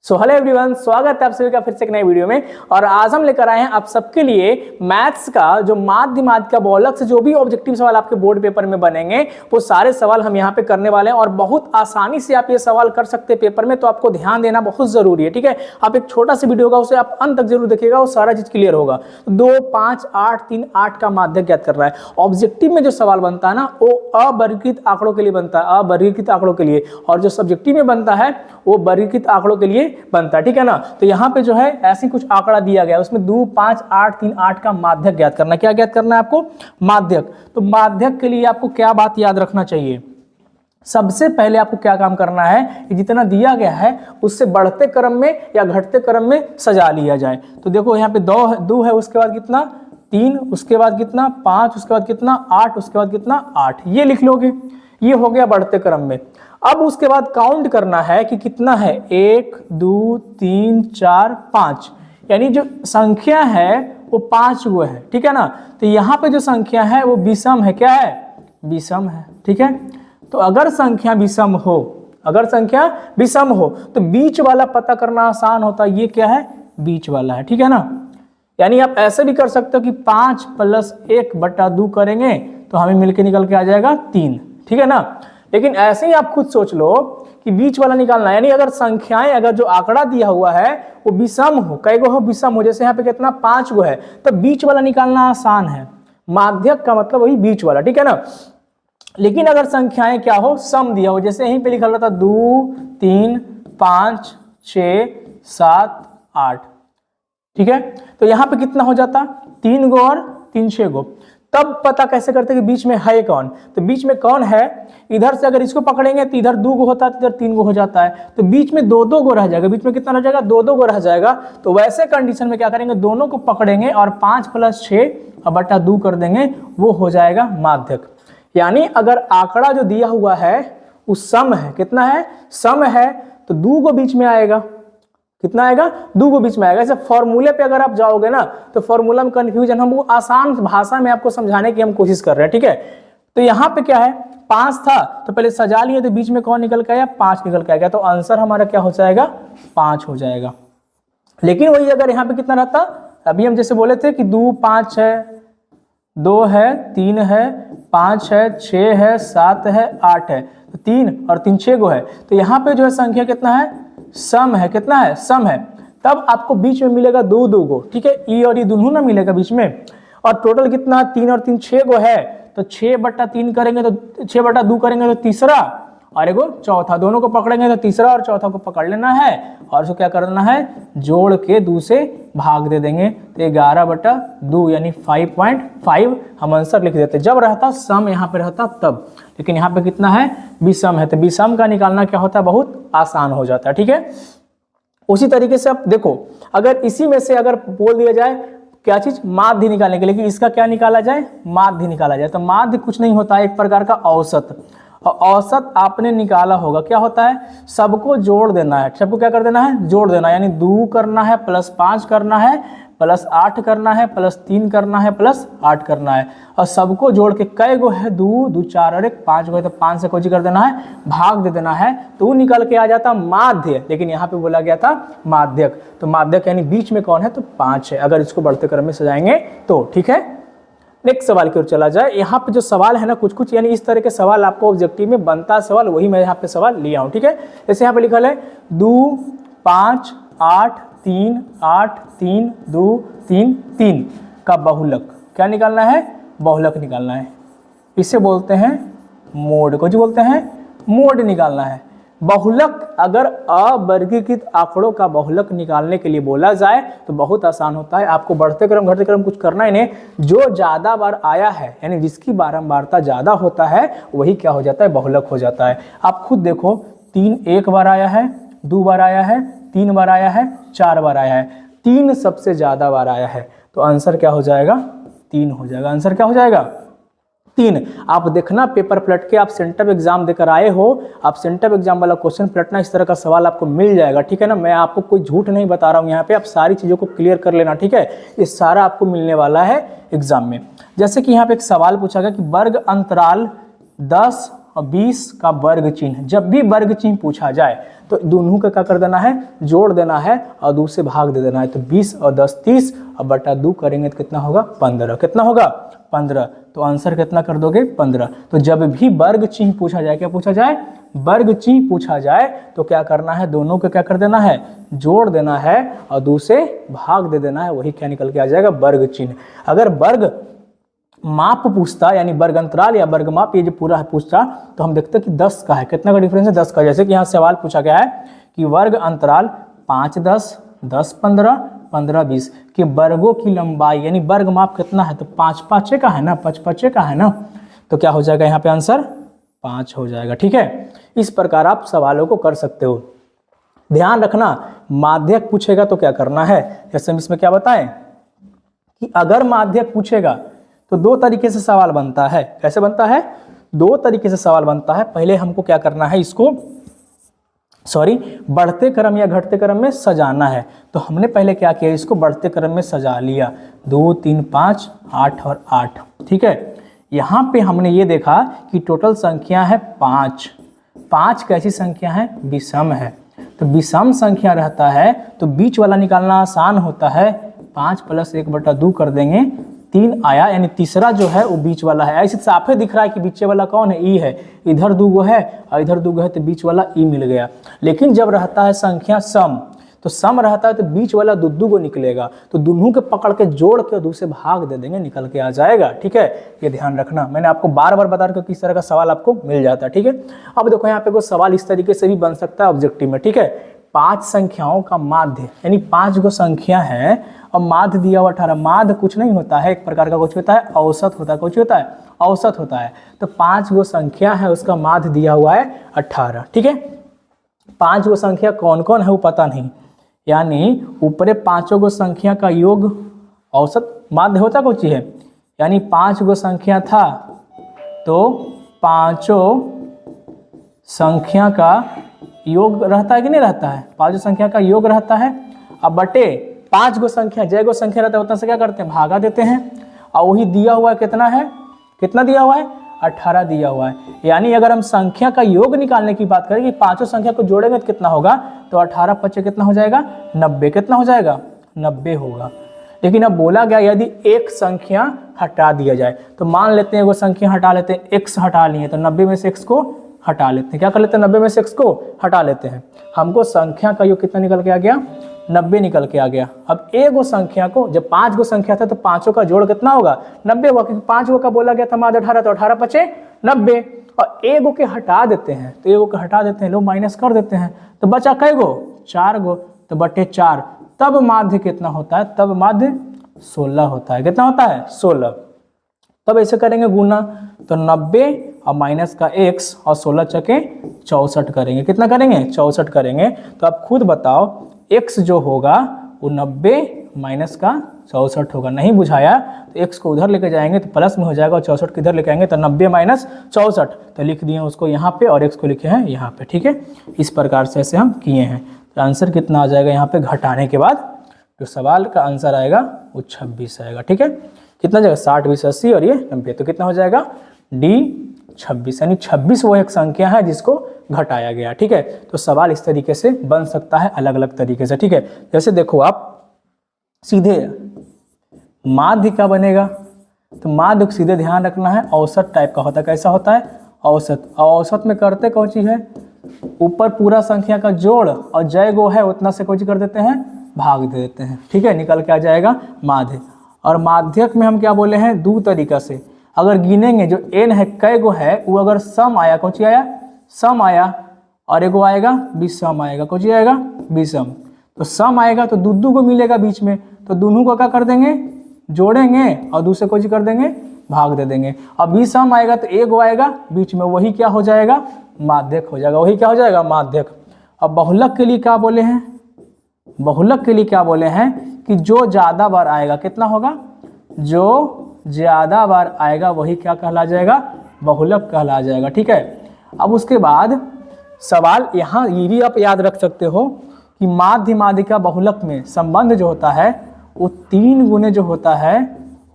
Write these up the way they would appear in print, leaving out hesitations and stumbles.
So hello everyone, स्वागत है आप सभी का फिर से एक नई वीडियो में। और आज हम लेकर आए हैं आप सबके लिए मैथ्स का जो माध्यमात का बहुलक से जो भी ऑब्जेक्टिव सवाल आपके बोर्ड पेपर में बनेंगे वो सारे सवाल हम यहाँ पे करने वाले हैं और बहुत आसानी से आप ये सवाल कर सकते हैं पेपर में। तो आपको ध्यान देना बहुत जरूरी है, ठीक है। आप एक छोटा सा वीडियो होगा उसे आप अंत तक जरूर देखिएगा, वो सारा चीज क्लियर होगा। 2, 5, 8, 3, 8 का माध्यक ज्ञात कर रहा है। ऑब्जेक्टिव में जो सवाल बनता है ना वो अवर्गीकृत आंकड़ों के लिए बनता है, अवर्गीकृत आंकड़ों के लिए, और जो सब्जेक्टिव में बनता है वो वर्गीकृत आंकड़ों के लिए बनता है, ठीक है ना। तो यहाँ पे जो है ऐसी कुछ आंकड़ा दिया गया है, उसमें 2, 5, 8, 3, 8 का माध्यक ज्ञात करना। क्या ज्ञात करना है आपको? माध्यक। तो माध्यक के लिए आपको क्या बात याद रखना चाहिए? सबसे पहले आपको क्या काम करना है कि जितना दिया गया है उससे बढ़ते क्रम में या घटते क्रम में सजा लिया जाए। तो देखो यहाँ पे 2 है, उसके बाद कितना 3, उसके बाद कितना 5, उसके बाद कितना 8, उसके बाद कितना 8, ये लिख लोगे। ये हो गया बढ़ते क्रम में। अब उसके बाद काउंट करना है कि कितना है, 1, 2, 3, 4, 5, यानी जो संख्या है वो 5 वो है, ठीक है ना। तो यहाँ पे जो संख्या है वो विषम है। क्या है? विषम है, ठीक है। तो अगर संख्या विषम हो, अगर संख्या विषम हो तो बीच वाला पता करना आसान होता है। ये क्या है? बीच वाला है, ठीक है ना। यानी आप ऐसे भी कर सकते हो कि 5 + 1/2 करेंगे तो हमें मिलके निकल के आ जाएगा 3, ठीक है ना। लेकिन ऐसे ही आप खुद सोच लो कि बीच वाला निकालना है, यानी अगर संख्याएं, अगर जो आंकड़ा दिया हुआ है वो विषम हो, कई गो हो विषम हो, जैसे यहाँ पे कितना 5 गो है, तो बीच वाला निकालना आसान है। माध्यक का मतलब वही बीच वाला, ठीक है ना। लेकिन अगर संख्याएं क्या हो, सम दिया हो, जैसे यहीं पे लिखा रहता 2, 3, 5, 6, 7, 8, ठीक है। तो यहाँ पे कितना हो जाता? 3 गो और 3 6 गो। तब पता कैसे करते कि बीच में है कौन? तो बीच में कौन है, इधर से अगर इसको पकड़ेंगे तो इधर 2 गो होता है, इधर 3 गो हो जाता है, तो बीच में 2 गो रह जाएगा। बीच में कितना रह जाएगा? 2 गो रह जाएगा। तो वैसे कंडीशन में क्या करेंगे, दोनों को पकड़ेंगे और 5 + 6/2 कर देंगे, वो हो जाएगा माध्यक। यानी अगर आंकड़ा जो दिया हुआ है वो सम है, कितना है? सम है, तो 2 गो बीच में आएगा। कितना आएगा? 2 गो बीच में आएगा। ऐसे फॉर्मूले पे अगर आप जाओगे ना तो फॉर्मूला में कंफ्यूजन, हम वो आसान भाषा में आपको समझाने की हम कोशिश कर रहे हैं, ठीक है। तो यहाँ पे क्या है, 5 था तो पहले सजा लिए, तो बीच में कौन निकल के आया? 5 निकल के आएगा। तो आंसर हमारा क्या हो जाएगा? 5 हो जाएगा। लेकिन वही अगर यहाँ पे कितना रहता, अभी हम जैसे बोले थे कि 2, 5 है, 2 है, 3 है, 5 है, 6 है, 7 है, 8 है, तो 3 और 3 6 गो है। तो यहाँ पे जो है संख्या कितना है? सम है। कितना है? सम है। तब आपको बीच में मिलेगा 2 गो, ठीक है। ई और ई दोनों ना मिलेगा बीच में। और टोटल कितना? 3 और 3 6 गो है, तो 6/3 करेंगे तो 6/2 करेंगे तो तीसरा और एगो चौथा, दोनों को पकड़ेंगे तो तीसरा और चौथा को पकड़ लेना है और उसको क्या करना है, जोड़ के 2 से भाग दे देंगे। तो 11/2 यानी 5.5 हम आंसर लिख देते। जब रहता सम यहाँ पे रहता तब, लेकिन यहाँ पे कितना है? विषम है। तो विषम का निकालना क्या होता है? बहुत आसान हो जाता है, ठीक है। उसी तरीके से आप देखो, अगर इसी में से अगर बोल दिया जाए क्या चीज, माध्य निकालने के लिए, कि इसका क्या निकाला जाए? माध्य निकाला जाए। तो माध्य कुछ नहीं होता है, एक प्रकार का औसत। और औसत आपने निकाला होगा, क्या होता है? सबको जोड़ देना है। सबको क्या कर देना है? जोड़ देना, यानी 2 करना है, +5 करना है, +8 करना है, +3 करना है, +8 करना है, और सबको जोड़ के कई गो है? 2, 2 4 और 1 5 गो है, तो 5 से कोई कर देना है, भाग दे देना है, तो निकल के आ जाता माध्य। लेकिन यहाँ पे बोला गया था माध्यक। तो माध्यक यानी बीच में कौन है? तो 5 है, अगर इसको बढ़ते क्रम में सजाएंगे तो, ठीक है। नेक्स्ट सवाल की ओर चला जाए। यहाँ पे जो सवाल है ना कुछ यानी इस तरह के सवाल आपको ऑब्जेक्टिव में बनता है सवाल, वही मैं यहाँ पे सवाल लिया हूँ, ठीक है। जैसे यहाँ पे लिखा है 2, 5, 8, 3, 8, 3, 2, 3, 3 का बहुलक क्या निकालना है? बहुलक निकालना है। इसे बोलते हैं मोड को, जो बोलते हैं मोड निकालना है। बहुलक, अगर अवर्गीकृत आंकड़ों का बहुलक निकालने के लिए बोला जाए तो बहुत आसान होता है। आपको बढ़ते क्रम घटते क्रम कुछ करना ही नहीं, जो ज्यादा बार आया है यानी जिसकी बारंबारता ज्यादा होता है वही क्या हो जाता है? बहुलक हो जाता है। आप खुद देखो, 3 1 बार आया है, 2 बार आया है, 3 बार आया है, 4 बार आया है, 3 सबसे ज्यादा बार आया है, तो आंसर क्या हो जाएगा? 3 हो जाएगा। आंसर क्या हो जाएगा? 3। आप देखना पेपर पलट के, आप सेंटर एग्जाम देकर आए हो, आप सेंटर एग्जाम वाला क्वेश्चन पलटना, इस तरह का सवाल आपको मिल जाएगा, ठीक है ना। मैं आपको कोई झूठ नहीं बता रहा हूँ यहाँ पे, आप सारी चीज़ों को क्लियर कर लेना, ठीक है। ये सारा आपको मिलने वाला है एग्जाम में। जैसे कि यहाँ पे एक सवाल पूछा गया कि वर्ग अंतराल 10 और 20 का वर्ग चिन्ह। जब भी वर्ग चिन्ह पूछा जाए तो दोनों का क्या कर देना है, जोड़ देना है और 2 से भाग दे देना है। तो 20 और 10 30 और बटा 2 करेंगे तो कितना होगा 15। कितना होगा 15। तो आंसर कितना कर दोगे 15। तो जब भी वर्ग चिन्ह पूछा जाए, क्या पूछा जाए, वर्ग चिन्ह पूछा जाए तो क्या करना है, दोनों को क्या कर देना है, जोड़ देना है और 2 से भाग दे देना है। वही क्या निकल के आ जाएगा, वर्ग चिन्ह। अगर वर्ग माप पूछता यानी वर्ग अंतराल या वर्ग माप ये जो पूरा है पूछता तो हम देखते कि 10 का है। कितना का डिफरेंस है, 10 का। जैसे कि यहाँ सवाल पूछा गया है कि वर्ग अंतराल 5 10 10 15 15 20 के वर्गों की लंबाई यानी वर्ग माप कितना है, तो 5 5 का है ना, 5 5 का है ना, तो क्या हो जाएगा यहाँ पे आंसर 5 हो जाएगा। ठीक है, इस प्रकार आप सवालों को कर सकते हो। ध्यान रखना माध्यक पूछेगा तो क्या करना है, जैसे हम इसमें क्या बताएं कि अगर माध्यक पूछेगा तो 2 तरीके से सवाल बनता है। कैसे बनता है, 2 तरीके से सवाल बनता है। पहले हमको क्या करना है, इसको बढ़ते क्रम या घटते क्रम में सजाना है। तो हमने पहले क्या किया, इसको बढ़ते क्रम में सजा लिया, 2 3 5 8 और 8। ठीक है, यहाँ पे हमने ये देखा कि टोटल संख्या है 5। 5 कैसी संख्या है, विषम है। तो विषम संख्या रहता है तो बीच वाला निकालना आसान होता है। 5 + 1/2 कर देंगे, 3 आया, यानी तीसरा जो है वो बीच वाला है। ऐसे साफे दिख रहा है कि बीच वाला कौन है, ई है। इधर 2 है और इधर 2 है तो बीच वाला ई मिल गया। लेकिन जब रहता है संख्या सम, तो सम रहता है तो बीच वाला 2 निकलेगा। तो दोनों के पकड़ के जोड़ के 2 से भाग दे देंगे, निकल के आ जाएगा। ठीक है, ये ध्यान रखना। मैंने आपको बार बार बता रहा किस तरह का सवाल आपको मिल जाता है। ठीक है, अब देखो यहाँ पे कोई सवाल इस तरीके से भी बन सकता है ऑब्जेक्टिव में। ठीक है, 5 संख्याओं का माध्य यानी 5 गो संख्या है और माध्य दिया हुआ 18। माध्य कुछ नहीं होता है, एक प्रकार का कुछ होता है, औसत होता है। कुछ होता है, औसत होता है। तो 5 गो संख्या है, उसका माध्य दिया हुआ है 18। ठीक है, 5 गो संख्या कौन कौन है वो पता नहीं, यानी ऊपरे 5 गो संख्या का योग औसत माध्य होता कुछ है। यानी 5 गो संख्या था तो 5 संख्या का योग रहता है कि नहीं रहता है, 5 संख्या का योग रहता है। अब बटे 5 गो संख्या, जय गो संख्या रहता है उतना से क्या करते हैं, भागा देते हैं। और वही दिया हुआ है कितना है, कितना दिया हुआ है, 18 दिया हुआ है। यानी अगर हम संख्या का योग निकालने की बात करें कि 5 संख्या को जोड़ेंगे तो कितना होगा, तो 18 × 5 कितना हो जाएगा, 90। कितना हो जाएगा, 90 होगा। लेकिन अब बोला गया यदि एक संख्या हटा दिया जाए, तो मान लेते हैं वो संख्या हटा लेते हैं, x हटा लिए तो 90 में से x को हटा लेते हैं। क्या कर लेते हैं, 90 में से x को हटा लेते हैं। हमको संख्या का योग कितना निकल के आ गया, 90 निकल के आ गया। अब एक गो संख्या को, जब 5 गो संख्या था तो 5 का जोड़ कितना होगा, 90 होगा, क्योंकि 5 गो का बोला गया था माध्य 18, तो 18 × 5 = 90। और एक गो के हटा देते हैं, तो एक गो के हटा देते हैं, लोग माइनस कर देते हैं, तो बचा कै गो, 4 गो, तो बटे 4। तब माध्य कितना होता है, तब माध्य 16 होता है। कितना होता है, 16। तब ऐसे करेंगे गुना, तो 90 और माइनस का x और 16 चके 64 करेंगे। कितना करेंगे, 64 करेंगे। तो आप खुद बताओ x जो होगा वो 90 माइनस का 64 होगा। नहीं बुझाया तो x को उधर लेके जाएंगे तो प्लस में हो जाएगा और 64 किधर लेके आएंगे तो 90 माइनस 64, तो लिख दिए उसको यहाँ पे और x को लिखे हैं यहाँ पे। ठीक है, इस प्रकार से ऐसे हम किए हैं। तो आंसर कितना आ जाएगा यहाँ पे, घटाने के बाद जो सवाल का आंसर आएगा वो 26 आएगा। ठीक है, कितना जाएगा, 60 20 80 और ये 90, तो कितना हो जाएगा D 26। यानी 26 वो एक संख्या है जिसको घटाया गया। ठीक है, तो सवाल इस तरीके से बन सकता है, अलग अलग तरीके से। ठीक है, जैसे देखो आप सीधे माध्य का बनेगा, तो माध्य सीधे ध्यान रखना है औसत टाइप का होता है। कैसा होता है, औसत। और औसत में करते कौन चीज है, ऊपर पूरा संख्या का जोड़ और जय गो है उतना से कौन चीज कर देते हैं, भाग दे देते हैं। ठीक है, निकल के आ जाएगा माध्य। और माध्यक में हम क्या बोले हैं, 2 तरीका से अगर गिनेंगे, जो n है कै गो है वो अगर सम आया, कौन सी आया, सम आया, और एगो आएगा विषम आएगा, कौन सी आएगा, विषम। तो सम आएगा तो 2 को मिलेगा बीच में, तो दोनों को क्या कर देंगे, जोड़ेंगे और दूसरे को कर देंगे, भाग दे देंगे। अब विषम आएगा तो एगो आएगा बीच में, वही क्या हो जाएगा, माध्यक हो जाएगा। वही क्या हो जाएगा, माध्यक। अब बहुलक के लिए क्या बोले हैं, बहुलक के लिए क्या बोले हैं कि जो ज्यादा बार आएगा, कितना होगा, जो ज्यादा बार आएगा वही क्या कहला जाएगा, बहुलक कहला जाएगा। ठीक है, अब उसके बाद सवाल यहाँ ये भी आप याद रख सकते हो कि माध्य माध्यिका बहुलक में संबंध जो होता है वो 3 गुने जो होता है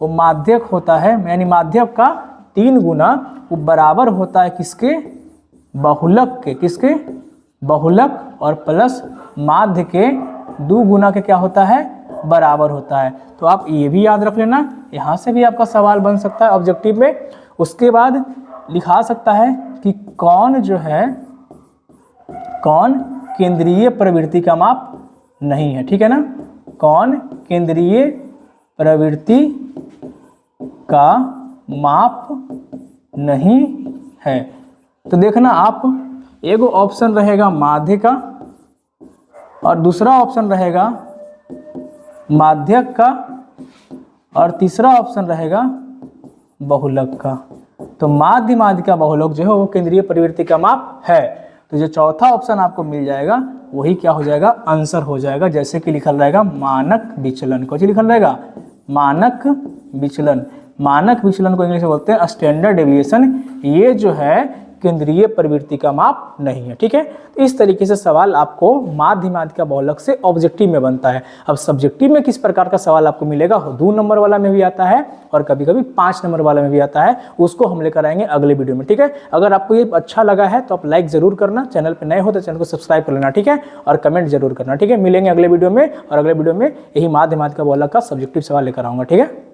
वो माध्यक होता है। यानी माध्यक का 3 गुना वो बराबर होता है किसके, बहुलक के, किसके, बहुलक और प्लस माध्य के 2 गुना के क्या होता है, बराबर होता है। तो आप ये भी याद रख लेना, यहाँ से भी आपका सवाल बन सकता है ऑब्जेक्टिव में। उसके बाद लिखा सकता है कि कौन जो है, कौन केंद्रीय प्रवृत्ति का माप नहीं है, ठीक है ना, कौन केंद्रीय प्रवृत्ति का माप नहीं है। तो देखना आप, एगो ऑप्शन रहेगा माध्य का और दूसरा ऑप्शन रहेगा माध्यक का और तीसरा ऑप्शन रहेगा बहुलक का। तो माध्य का बहुलक जो है वो केंद्रीय प्रवृत्ति का माप है। तो जो चौथा ऑप्शन आपको मिल जाएगा वही क्या हो जाएगा, आंसर हो जाएगा। जैसे कि लिखल रहेगा मानक विचलन, कुछ लिखल रहेगा मानक विचलन। मानक विचलन को इंग्लिश में बोलते हैं स्टैंडर्ड डेविएशन। ये जो है केंद्रीय प्रवृत्ति का माप नहीं है, ठीक है। तो इस तरीके से सवाल आपको माध्य का बहुलक से ऑब्जेक्टिव में बनता है। अब सब्जेक्टिव में किस प्रकार का सवाल आपको मिलेगा, 2 नंबर वाला में भी आता है और कभी कभी 5 नंबर वाला में भी आता है, उसको हम लेकर आएंगे अगले वीडियो में, ठीक है। अगर आपको ये अच्छा लगा है तो आप लाइक जरूर करना, चैनल पर नए हो तो चैनल को सब्सक्राइब कर लेना, ठीक है, और कमेंट जरूर करना, ठीक है। मिलेंगे अगले वीडियो में, और अगले वीडियो में यही माध्य का बहुलक का सब्जेक्टिव सवाल लेकर आऊंगा, ठीक है।